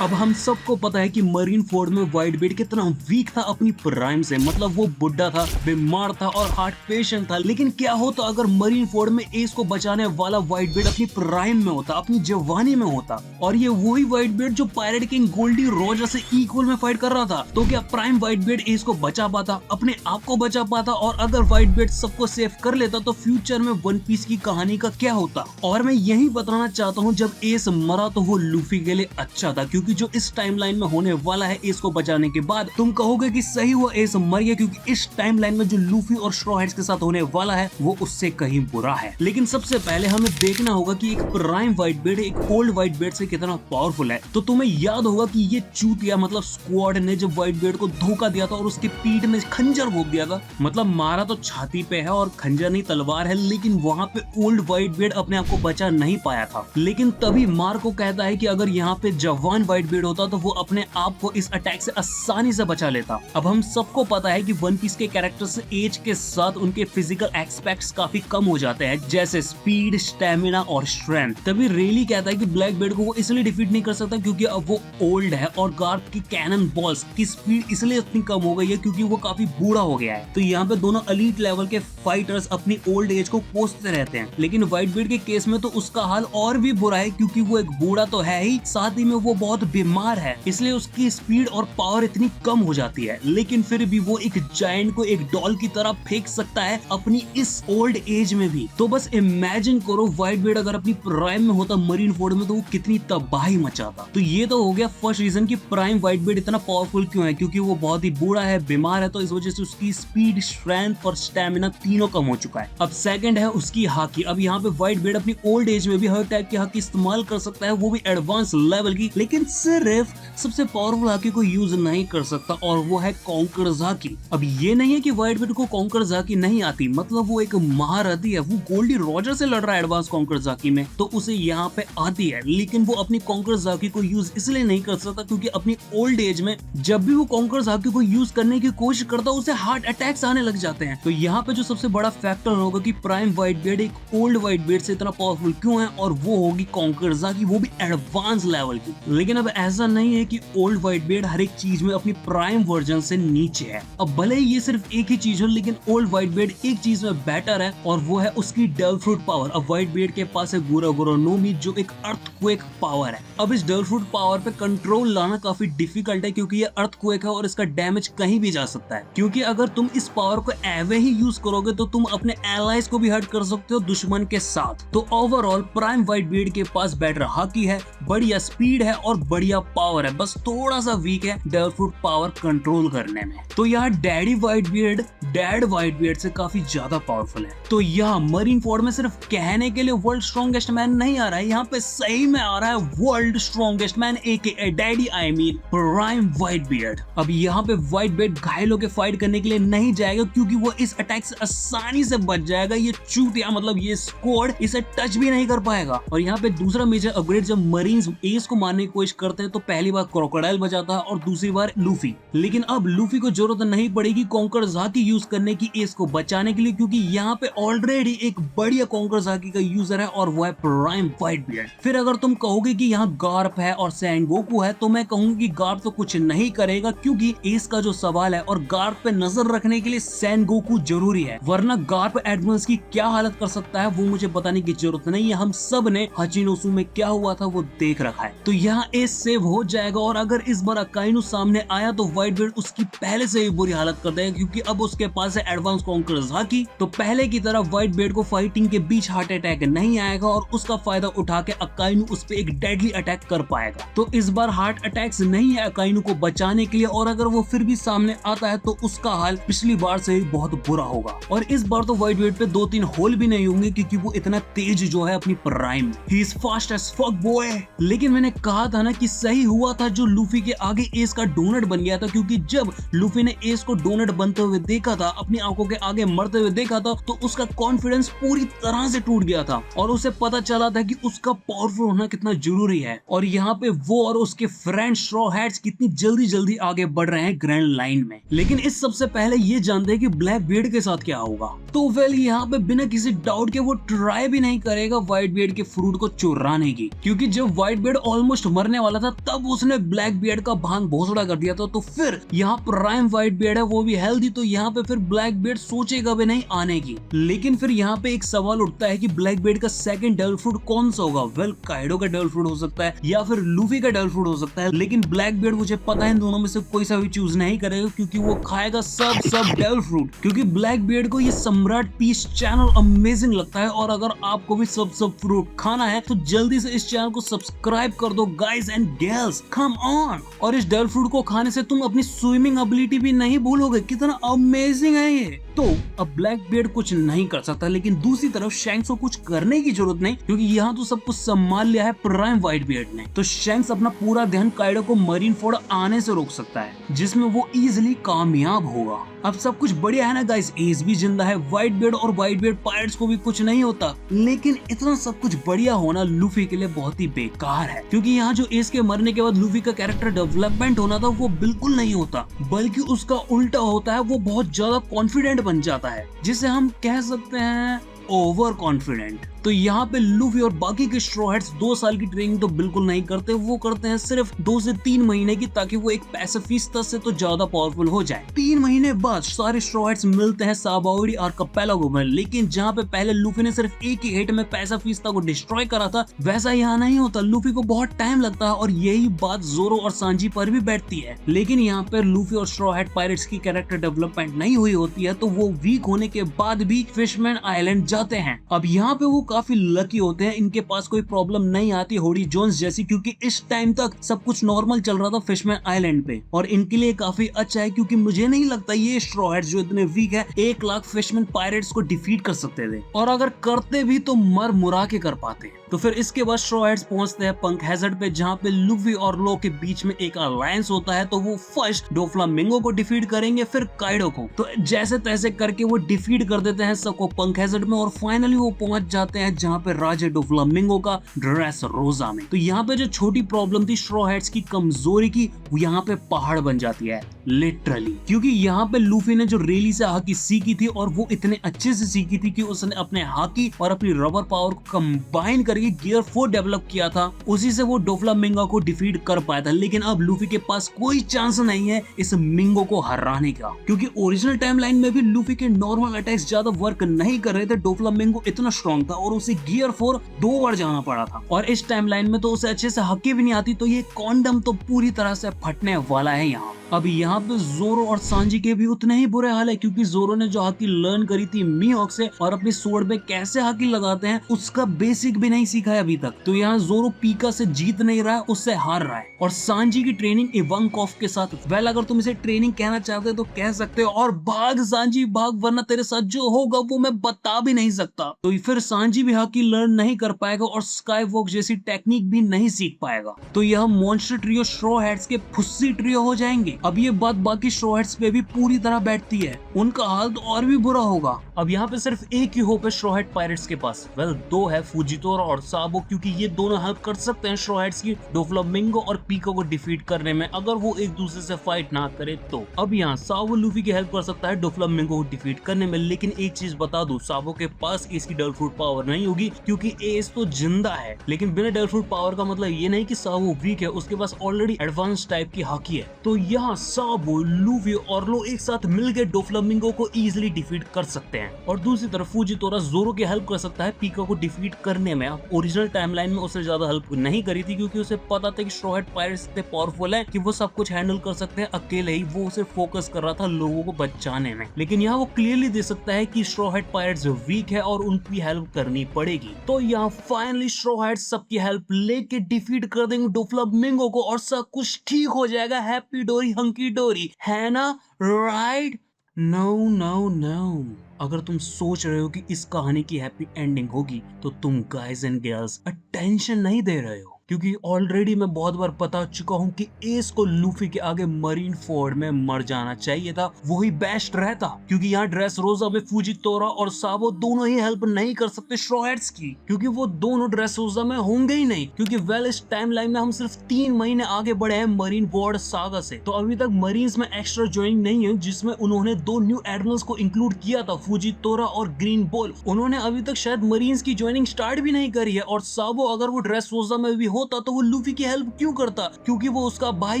अब हम सबको पता है कि मरीन फोर्ड में व्हाइट बेड कितना वीक था अपनी प्राइम से, मतलब वो बुढ़ा था, बीमार था और हार्ट पेशेंट था। लेकिन क्या होता अगर मरीन फोर्ड में एस को बचाने वाला व्हाइट बेड अपनी प्राइम में होता, अपनी जवानी में होता, और ये वही व्हाइट बेड जो पायरेट किंग गोल्डी रोजर से इक्वल में फाइट कर रहा था, तो क्या प्राइम व्हाइट बेड एस को बचा पाता, अपने आप को बचा पाता? और अगर व्हाइट बेड सबको सेव कर लेता तो फ्यूचर में वन पीस की कहानी का क्या होता? और मैं यही बताना चाहता हूँ, जब एस मरा तो वो लूफी के लिए अच्छा था, क्योंकि जो इस टाइमलाइन में होने वाला है एस को बचाने के बाद, तुम कहोगे कि सही हुआ एस मर गया, क्योंकि इस टाइमलाइन में जो लूफी और स्ट्रॉ हैट्स के साथ होने वाला है वो उससे कहीं बुरा है। लेकिन सबसे पहले हमें देखना होगा कि एक प्राइम व्हाइट बेड एक ओल्ड व्हाइट बेड से कितना पावरफुल है। तो तुम्हें याद होगा कि ये चूतिया मतलब स्क्वाड ने जब व्हाइट बेड को धोखा दिया था और उसकी पीठ में खंजर भोंक दिया था, मतलब मारा तो छाती पे है और खंजर नहीं तलवार है, लेकिन वहां पे ओल्ड व्हाइट बेड अपने आप को बचा नहीं पाया था। लेकिन तभी मार्को कहता है कि अगर यहाँ पे जवान व्हाइट बेड होता तो वो अपने आप को इस अटैक से आसानी से बचा लेता। अब हम सबको पता है कि वन पीस के कैरेक्टर्स एज के साथ उनके फिजिकल एस्पेक्ट्स काफी कम हो जाते हैं, जैसे स्पीड, स्टेमिना और स्ट्रेंथ। तभी रेली कहता है कि ब्लैक बेड को वो इसलिए डिफीट नहीं कर सकता क्योंकि अब वो ओल्ड है, और गार्प की कैनन बॉल्स की स्पीड इसलिए इतनी कम हो गई है क्योंकि वो काफी बूढ़ा हो गया है। तो यहाँ पे दोनों एलीट लेवल के फाइटर्स अपनी ओल्ड एज को कोसते रहते हैं। लेकिन व्हाइट बेड के केस में तो उसका हाल और भी बुरा है, क्योंकि वो एक बूढ़ा तो है ही, साथ ही में वो बहुत बीमार है, इसलिए उसकी स्पीड और पावर इतनी कम हो जाती है। लेकिन फिर भी वो एक जायंट को एक डॉल की तरह फेंक सकता है अपनी इस ओल्ड एज में भी। तो बस इमेजिन करो व्हाइट बेड अगर अपनी प्राइम में होता मरीन फोर्ड में, तो वो कितनी तबाही मचाता। तो ये तो हो गया फर्स्ट रीजन कि प्राइम व्हाइट बेड इतना पावरफुल क्यों है, क्योंकि वो बहुत ही बूढ़ा है, बीमार है, तो इस वजह से उसकी स्पीड, स्ट्रेंथ और स्टेमिना तीनों कम हो चुका है। अब सेकंड है उसकी हाकी। अब यहाँ पे व्हाइट बेड अपनी ओल्ड एज में भी हर टाइप की हाकी इस्तेमाल कर सकता है, वो भी एडवांस लेवल की, लेकिन सिर्फ सबसे पावरफुल हाकी को यूज नहीं कर सकता, और वो है कॉन्कर्स हाकी। अब ये नहीं है कि व्हाइट बेड को कॉन्कर्स हाकी नहीं आती, मतलब वो एक महारथी है, वो गोल्डी रोजर से लड़ रहा है एडवांस कॉन्कर्स हाकी में, तो उसे यहाँ पे आती है। लेकिन वो अपनी कॉन्कर्स हाकी को यूज इसलिए नहीं कर सकता क्योंकि अपनी ओल्ड एज में जब भी वो कॉन्कर्स हाकी को यूज करने की कोशिश करता है उसे हार्ट अटैक्स आने लग जाते हैं। तो यहाँ पे जो सबसे बड़ा फैक्टर होगा कि प्राइम व्हाइट बेड एक ओल्ड व्हाइट बेड से इतना पावरफुल क्यों है, और वो होगी कॉन्कर्स हाकी, वो भी एडवांस लेवल की। लेकिन अब ऐसा नहीं है कि ओल्ड व्हाइट बेड हर एक चीज में अपनी प्राइम वर्जन से नीचे है। अब भले ही ये सिर्फ एक ही चीज हो, लेकिन ओल्ड व्हाइट बेड एक चीज में बेटर है, और वो है उसकी डेविल फ्रूट पावर। अब व्हाइट बेड के पास है गुरा गुरा नोमी, जो एक अर्थक्वेक पावर है। अब इस डेविल फ्रूट पावर पे कंट्रोल लाना काफी डिफिकल्ट है, क्योंकि ये अर्थक्वेक है और इसका डैमेज कहीं भी जा सकता है। क्योंकि अगर तुम इस पावर को एवे ही यूज करोगे तो तुम अपने एलाइज को भी हर्ट कर सकते हो दुश्मन के साथ। तो ओवरऑल प्राइम व्हाइट बेड के पास बेटर हाकी है, बढ़िया स्पीड है और बढ़िया पावर है, बस थोड़ा सा वीक है डेविल फ्रूट पावर कंट्रोल करने में। तो यहाँ daddy white beard dad white beard से काफी ज्यादा पावरफुल है। तो यहाँ मरीन फोर्ड में सिर्फ कहने के लिए वर्ल्ड स्ट्रॉन्गेस्ट मैन नहीं आ रहा है, यहाँ पे सही में आ रहा है world strongest man AKA daddy, I mean prime white beard. अब यहाँ पे व्हाइट बेड घायल होकर फाइट करने के लिए नहीं जाएगा, क्योंकि वो इस अटैक से आसानी से बच जाएगा। ये चूतिया मतलब ये स्क्वाड इसे टच भी नहीं कर पाएगा। और यहाँ पे दूसरा मेजर अपग्रेड, जब मरीन्स एस को मारने की कोशिश करते हैं तो पहली बार क्रोकोडाइल बचाता है और दूसरी बार लूफी। लेकिन अब लूफी को जरूरत नहीं पड़ेगी कॉन्कर्स हाकी यूज करने की एस को बचाने के लिए, क्योंकि यहाँ पे ऑलरेडी एक बढ़िया कॉन्कर्स हाकी का यूजर है, और वो है प्राइम व्हाइट बियर्ड। फिर अगर तुम कहोगे कि यहाँ गार्प है और सैनगोकू है, तो मैं कहूंगी कि गार्प तो कुछ नहीं करेगा, क्योंकि एस का जो सवाल है, और गार्प पे नजर रखने के लिए सैनगोकू जरूरी है, वरना गार्प एडवांस की क्या हालत कर सकता है वो मुझे बताने की जरूरत नहीं है। हम सब ने हाचिनोसु में क्या हुआ था वो देख रखा है। तो यहाँ एस सेव हो जाएगा, और अगर इस बार अकाइनु सामने आया तो व्हाइट बेड उसकी पहले से ही बुरी हालत कर देगा, क्योंकि अब उसके पास है एडवांस कॉन्कर्स हाकी। तो पहले की तरह व्हाइट बेड को फाइटिंग के बीच हार्ट अटैक नहीं आएगा, और उसका फायदा उठा के अकाइनु उस पे एक डेडली अटैक कर पाएगा। तो इस बार हार्ट अटैक्स नहीं है अकाइनु को बचाने के लिए, और अगर वो फिर भी सामने आता है तो उसका हाल पिछली बार से ही बहुत बुरा होगा। और इस बार तो व्हाइट बेड पे 2-3 होल भी नहीं होंगे, क्योंकि वो इतना तेज जो है अपनी प्राइम में। He is fast as fuck boy. लेकिन मैंने कहा था ना कि सही हुआ था जो लूफी के आगे एस का डोनट बन गया था, क्योंकि जब लूफी ने एस को डोनट बनते हुए देखा था, अपनी आंखों के आगे मरते हुए देखा था, तो उसका कॉन्फिडेंस पूरी तरह से टूट गया था, और उसे पता चला था कि उसका पावरफुल होना कितना जरूरी है। और यहाँ पे वो और उसके फ्रेंड स्ट्रॉ हैट्स कितनी जल्दी जल्दी आगे बढ़ रहे हैं ग्रैंड लाइन में। लेकिन इस सबसे पहले ये जानते हैं कि ब्लैक बियर्ड के साथ क्या हुआ। होगा। तो वेल यहाँ पे बिना किसी डाउट के वो ट्राई भी नहीं करेगा व्हाइट बियर्ड के फ्रूट को चुराने की, क्योंकि जब व्हाइट बियर्ड ऑलमोस्ट मरने वाला था तब उसने ब्लैक बियर्ड का भांग भोसड़ा कर दिया था। तो फिर यहाँ प्राइम व्हाइट बियर्ड है, वो भी हेल्दी, तो यहाँ पे फिर ब्लैक बियर्ड सोचेगा भी नहीं आने की। लेकिन फिर यहाँ पे एक सवाल उठता है कि ब्लैक बियर्ड का सेकंड डेविल फ्रूट कौन सा होगा। वेल काइडो का डेविल फ्रूट हो सकता है या फिर लूफी का डेविल फ्रूट हो सकता है, लेकिन ब्लैक बियर्ड मुझे पता है इन दोनों में से कोई सा भी चूज नहीं करेगा, क्योंकि वो खाएगा सब डेविल फ्रूट। क्योंकि ब्लैक बियर्ड को ये सम्राट पीस चैनल अमेजिंग लगता है, और अगर आपको भी सब फ्रूट खाना है तो जल्दी से इस चैनल को सब्सक्राइब कर दो guys and girls, come on. और इस डेविल फ्रूट को खाने से तुम अपनी स्विमिंग एबिलिटी भी नहीं भूलोगे, कितना अमेजिंग है ये। तो अब ब्लैक बियर्ड कुछ नहीं कर सकता, लेकिन दूसरी तरफ शैंक्स को कुछ करने की जरूरत नहीं, क्योंकि यहाँ तो सब कुछ संभाल लिया है प्राइम व्हाइट बियर्ड ने। तो शैंक्स अपना पूरा ध्यान काइडो को मरीन फोर्ड आने से रोक सकता है, जिसमें वो इजीली कामयाब होगा। अब सब कुछ बढ़िया है ना गाइस, एस भी जिंदा है, व्हाइट बियर्ड और व्हाइट बियर्ड पायरेट्स को भी कुछ नहीं होता। लेकिन इतना सब कुछ बढ़िया होना लूफी के लिए बहुत ही बेकार है, क्योंकि यहाँ जो एस के मरने के बाद लूफी का कैरेक्टर डेवलपमेंट होना था वो बिल्कुल नहीं होता, बल्कि उसका उल्टा होता है। वो बहुत ज्यादा कॉन्फिडेंट बन जाता है, जिसे हम कह सकते हैं ओवर कॉन्फिडेंट। तो यहाँ पे लूफी और बाकी के स्ट्रॉ हैट्स 2 साल की ट्रेनिंग तो बिल्कुल नहीं करते, वो करते हैं सिर्फ 2 से 3 महीने की, ताकि वो एक पैसिफिस्ता से तो ज्यादा पावरफुल हो जाए। 3 महीने बाद सारे स्ट्रॉ हैट्स मिलते हैं साबाओडी और कैपेलागो में, लेकिन जहाँ पे पहले लूफी ने सिर्फ एक ही हिट में पैसिफिस्ता को डिस्ट्रॉय करा था, वैसा यहाँ नहीं होता। लूफी को बहुत टाइम लगता है, और यही बात जोरो और सांजी पर भी बैठती है। लेकिन यहाँ पे लूफी और स्ट्रॉ हैट पायरेट्स की कैरेक्टर डेवलपमेंट नहीं हुई होती है, तो वो वीक होने के बाद भी फिशमैन आइलैंड जाते हैं। अब यहाँ पे वो काफी लकी होते हैं, इनके पास कोई प्रॉब्लम नहीं आती होडी जोन्स जैसी, क्योंकि इस टाइम तक सब कुछ नॉर्मल चल रहा था फिशमैन आइलैंड पे। और इनके लिए काफी अच्छा है, क्योंकि मुझे नहीं लगता ये स्ट्रॉ हैट्स जो इतने वीक है 1 लाख फिशमैन पायरेट्स को डिफीट कर सकते थे, और अगर करते भी तो मर मुरा के कर पाते। तो फिर इसके बाद स्ट्रॉ हैट्स पहुंचते हैं पंक हैजर्ड पे, जहाँ पे लूफी और लो के बीच में एक अलायंस होता है। तो वो फर्स्ट डोफ्लामिंगो को डिफीट करेंगे, फिर काइडो को। तो जैसे तैसे करके वो डिफीट कर देते हैं सबको पंक हैजर्ड में, और फाइनली वो पहुंच जाते हैं जहाँ पे राजे डोफ्लामिंगो का ड्रेस रोजा में। तो यहाँ पे जो छोटी प्रॉब्लम थी स्ट्रॉ हैट्स की कमजोरी की, वो यहाँ पे पहाड़ बन जाती है लिटरली, क्योंकि यहाँ पे लूफी ने जो रेली से हाकी सीखी थी, और वो इतने अच्छे से सीखी थी कि उसने अपने हाकी और अपनी रबर पावर को कंबाइन करके गियर 4 डेवलप किया था, उसी से वो डोफ्लामिंगो को डिफीट कर पाया था। लेकिन अब लूफी के पास कोई चांस नहीं है इस मिंगो को हराने का, क्योंकि ओरिजिनल टाइमलाइन में भी लूफी के नॉर्मल अटैक्स ज्यादा वर्क नहीं कर रहे थे। डोफ्लामिंगो इतना स्ट्रॉन्ग था, और उसे गियर 4 2 बार जाना पड़ा था, और इस टाइमलाइन में तो उसे अच्छे से हाकी भी नहीं आती। तो ये कॉन्डम तो पूरी तरह से फटने वाला है यहाँ। अब यहाँ पे जोरो और सांजी के भी उतने ही बुरे हाल है, क्योंकि जोरो ने जो हाकी लर्न करी थी मीहॉक से, और अपनी सोर्ड पे कैसे हाकी लगाते हैं उसका बेसिक भी नहीं सीखा है अभी तक। तो यहाँ जोरो पीका से जीत नहीं रहा है, उससे हार रहा है। और सांजी की ट्रेनिंग इवांकोव के साथ, वेल अगर तुम इसे ट्रेनिंग कहना चाहते तो कह सकते हो, और भाग सांजी भाग, वरना तेरे साथ जो होगा वो मैं बता भी नहीं सकता। तो फिर सांजी भी हाकी लर्न नहीं कर पाएगा, और स्काई वॉक जैसी टेक्निक भी नहीं सीख पाएगा। तो यह मॉन्स्टर ट्रियो स्ट्रॉ हैट्स के फुस्सी ट्रियो हो जाएंगे। अब ये बात बाकी स्ट्रॉ हैट्स पे भी पूरी तरह बैठती है, उनका हाल तो और भी बुरा होगा। अब यहाँ पे सिर्फ एक ही होप है स्ट्रॉ हैट पायरेट्स के पास, वेल 2 है, फुजितोरा और साबो, क्योंकि ये दोनों हेल्प कर सकते हैं स्ट्रॉ हैट्स की डोफ्लामिंगो और पीको को डिफीट करने में, अगर वो एक दूसरे से फाइट ना करे तो। अब यहाँ साबो लूफी की हेल्प कर सकता है डोफ्लामिंगो को डिफीट करने में, लेकिन एक चीज बता दूं, साबो के पास एस की डेविल फ्रूट पावर नहीं होगी, क्योंकि एस तो जिंदा है। लेकिन बिना डेविल फ्रूट पावर का मतलब ये नहीं कि साबो वीक है, उसके पास ऑलरेडी एडवांस टाइप की हाकी है। तो यहाँ साबो, लूफी और लो एक साथ मिलकर डोफ्लामिंगो को इजीली डिफीट कर सकते हैं। और दूसरी तरफ फुजितोरा जोरो की हेल्प कर सकता है पीका को डिफीट करने में। ओरिजिनल टाइमलाइन में उससे ज्यादा हेल्प नहीं करी थी, क्योंकि उसे पता था कि स्ट्रॉ हैट पायरेट्स इतने पावरफुल है कि वो सब कुछ हैंडल कर सकते हैं अकेले ही। वो उसे फोकस कर रहा था लोगों को बचाने में, लेकिन यहाँ वो क्लियरली दे सकता है कि स्ट्रॉ हैट पायरेट्स वीक है और उनकी हेल्प करनी पड़ेगी। तो यहाँ फाइनली स्ट्रॉ हैट्स सबकी हेल्प लेके डिफीट कर देंगे डोफ्लामिंगो को, और सब कुछ ठीक हो जाएगा। हैप्पी डोरी हंकी डोरी, है ना? राइट? No no no. अगर तुम सोच रहे हो कि इस कहानी की हैप्पी एंडिंग होगी, तो तुम गाइज एंड गर्ल्स अटेंशन नहीं दे रहे हो। क्योंकि ऑलरेडी मैं बहुत बार बता चुका हूँ कि एस को लूफी के आगे मरीन फोर्ड में मर जाना चाहिए था, वही बेस्ट रहता। क्योंकि यहाँ ड्रेस रोजा में फुजितोरा और साबो दोनों ही हेल्प नहीं कर सकते स्ट्रॉ हैट्स की, क्योंकि वो दोनों ड्रेस रोजा में होंगे ही नहीं। क्योंकि वेल इस टाइमलाइन में हम सिर्फ 3 महीने आगे बढ़े हैं मरीन बोर्ड सागा से, तो अभी तक मरीन्स में एक्स्ट्रा ज्वाइनिंग नहीं है, जिसमें उन्होंने 2 न्यू एडमिरल्स को इंक्लूड किया था, फुजितोरा और ग्रीन बोल। उन्होंने अभी तक शायद मरीन्स की ज्वाइनिंग स्टार्ट भी नहीं करी है। और साबो अगर वो ड्रेस रोजा में भी होता तो वो लूफी की हेल्प क्यों करता? क्योंकि वो उसका भाई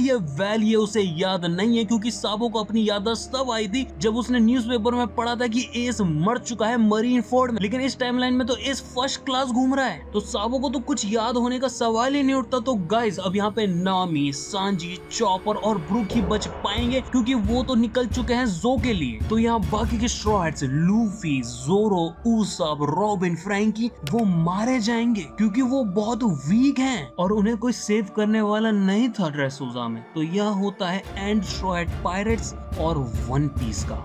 है। वेल ये उसे याद नहीं है, क्योंकि साबो को अपनी याददाश्त तब आई थी जब उसने न्यूज़पेपर में पढ़ा था कि एस मर चुका है मरीन फोर्ड में। लेकिन इस टाइमलाइन में तो एस फर्स्ट क्लास घूम रहा है, तो साबो को तो कुछ याद होने का सवाल ही नहीं उठता। तो गाइस अब यहाँ पे नामी, सांजी, चॉपर और ब्रूक ही बच पाएंगे, क्योंकि वो तो निकल चुके हैं जो के लिए। तो यहाँ बाकी के स्ट्रॉ हैट्स लूफी, जोरो, उसाब, रॉबिन, फ्रैंकी वो मारे जाएंगे, क्योंकि वो बहुत वीक हैं और उन्हें कोई सेव करने वाला नहीं था ड्रेसोजा में। तो यह होता है एंड स्ट्रॉ हैट पायरेट्स और वन पीस का।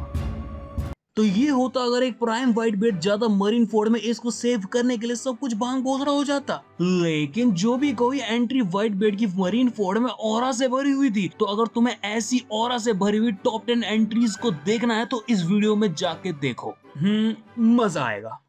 तो ये होता अगर एक प्राइम व्हाइट बेट ज्यादा मरीन फोर्ड में इसको सेव करने के लिए सब कुछ भांग भोसड़ा हो जाता। लेकिन जो भी कोई एंट्री व्हाइट बेट की मरीन फोर्ड में ऑरा से भरी हुई थी। तो अगर तुम्हें ऐसी ऑरा से भरी हुई टॉप 10 एंट्रीज को देखना है तो इस वीडियो में जाके देखो, मजा आएगा।